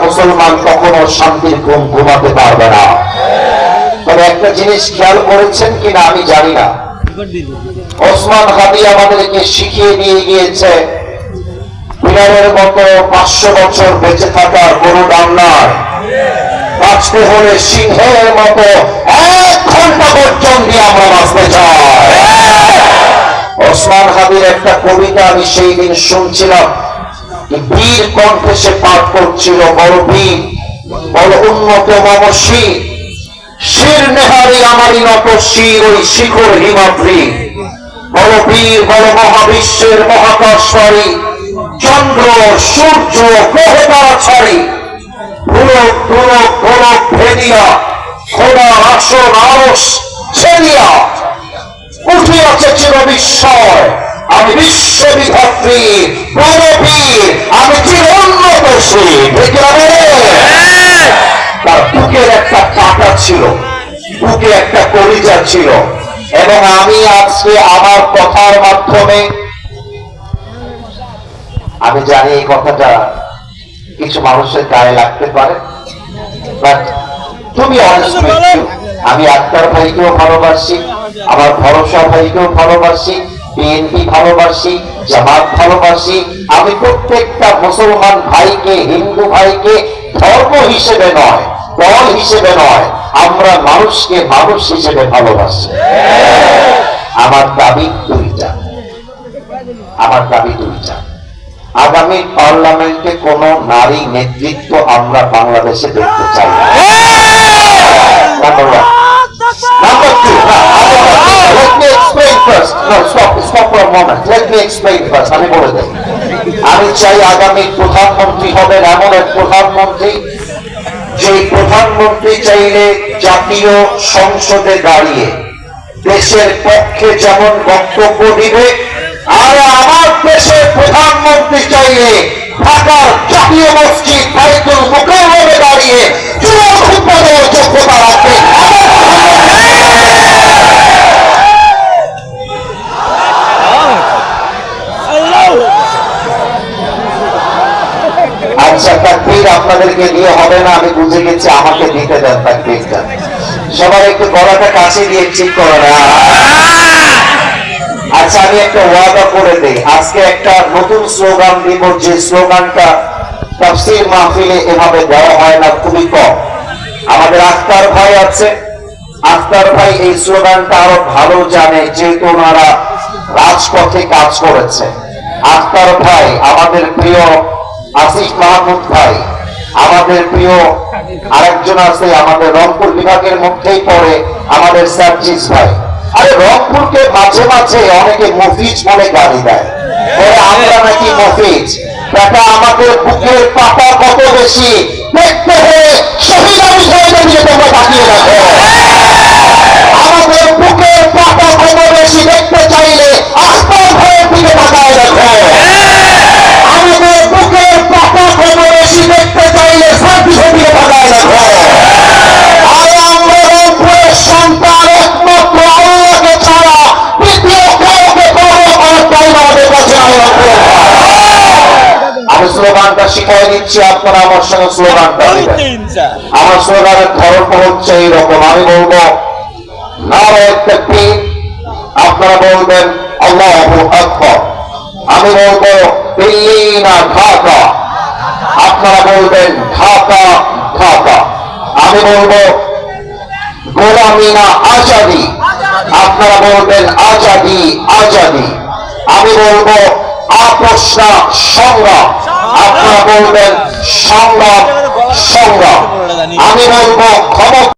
মুসলমান কখনো শান্তির ঘুম ঘুমাতে পারবে না। তবে একটা জিনিস খেয়াল করেছেন কিনা আমি জানি না, ওসমান হাদি আমাদেরকে শিখিয়ে দিয়ে গিয়েছে বিড়ালের মতো 500 বছর বেঁচে থাকার কোনো দাম নয়, বাঁচতে হলে সিংহের মতো 1 ঘন্টা পর্যন্ত আমরা বাঁচতে চাই। ওসমান হাদির একটা কবিতা আমি সেই দিন শুনছিলাম, বীর কণ্ঠে সে পাঠ করছিল, বড় বীর বড় উন্নত মমশির, শির নেহারি আমারই নত শির ওই শিখর হিমাদ্রি, বড় বীর বড় মহাবিশ্বের মহাকাশবাড়ি, চন্দ্র সূর্য গ্রহ তারা ছাড়ি, ভুলক তুলক গোলক ভেদিয়া খোদা আসন আরশ ছেড়িয়া উঠিয়াছে চির বিস্ময়, আমি বিশ্ববিধাত্রী বড় বীর, আমি চির উন্নত শির। তার বুকের একটা কাঁটা ছিল, বুকে একটা কলিজা ছিল। এবং আমি আজকে আমার কথার মাধ্যমে, আমি জানি এই কথাটা কিছু মানুষের গায়ে লাগতে পারে, বাট তুমি আমি আক্তার ভাইকেও ভালোবাসি, আমার ভরসা ভাইকেও ভালোবাসি, বিএনপি ভালোবাসি, জামাত ভালোবাসি, আমি প্রত্যেকটা মুসলমান ভাইকে, হিন্দু ভাইকে ধর্ম হিসেবে নয়, দল হিসেবে নয়, আমরা মানুষকে মানুষ হিসেবে ভালোবাসি। আমার দাবি দুইটা, আমার দাবি দুইটা। আগামী পার্লামেন্টে কোন নারী নেতৃত্ব আমরা বাংলাদেশে দেখতে চাই না। Number one. Number two. Let me explain first. No, stop for a moment. Let me explain first. আমি বলে দেই, আমি চাই আগামী প্রধানমন্ত্রী হবেন এমন এক প্রধানমন্ত্রী, যে প্রধানমন্ত্রী চাইলে জাতীয় সংসদে দাঁড়িয়ে দেশের পক্ষে যেমন বক্তব্য দিবে, আর আমার দেশের প্রধানমন্ত্রী চাইলে ঢাকার জাতীয় মসজিদ বাইতুল মুকাররমে দাঁড়িয়ে জুমার খুতবা দেওয়ার যোগ্যতা রাখবে। আচ্ছা, তাকবীর আপনাদেরকে দিয়ে হবে না, আমি বুঝে গেছি, আমাকে দিতে দেন তাকবীরটা। সবার একটু গলাটা কাছে দিয়ে ঠিক করে না। আচ্ছা, আমি একটা ওয়াদা করে দেই, আজকে একটা নতুন স্লোগান দিব, যে স্লোগানটা তাফসীর মাহফিলে এভাবে দেওয়া হয় না, খুবই কম। আমাদের আক্তার ভাই আছে, আক্তার ভাই এই স্লোগানটা আরো ভালো জানে, যেহেতু ওনারা রাজপথে কাজ করেছে। আক্তার ভাই, আমাদের প্রিয় আসিফ মাহমুদ ভাই, আমাদের প্রিয় আরেকজন আছে আমাদের রংপুর বিভাগের মধ্যেই পড়ে, আমাদের সার্জিস ভাই। আরে রংপুরকে মাঝে মাঝে অনেকে মফিজ বলে গালি দেয়, আমরা নাকি মফিজ। দেখা আমাদের বুকের পাতা কত বেশি দেখতে হলে শহীদ আবু সাইদকে নিয়ে তোমরা তাকিয়ে রাখো। আমাদের বুকের পাতা কত বেশি দেখতে চাইলে আক্তার ভাইয়ের দিকে তাকায় রাখো। আমাদের বুকের পাতা কত বেশি দেখতে চাইলে সার্জিসের দিকে তাকায় রাখো। আর আমরা রংপুরের সন্তান, একমাত্র আল্লাহকে ছাড়া দ্বিতীয় কাউকে বড় করার টাইম আমাদের কাছে নাই। আমি স্লোগানটা শিখাই দিচ্ছি, আপনারা আমার সঙ্গে স্লোগানটা দিবেন। আমার স্লোগানের ধরন হচ্ছে এইরকম, আমি বলবো নারায়ে তাকবীর, আপনারা বলবেন আল্লাহু আকবার। আমি বলবো দিল্লি না ঢাকা, আপনারা বলবেন ঢাকা ঢাকা। আমি বলবো গোলামি না আজাদি, আপনারা বলবেন আজাদি আজাদি। আমি বলবো আপোষ না সংগ্রাম, আপনারা বলবেন সংগ্রাম সংগ্রাম। আমি বলবো ক্ষমতা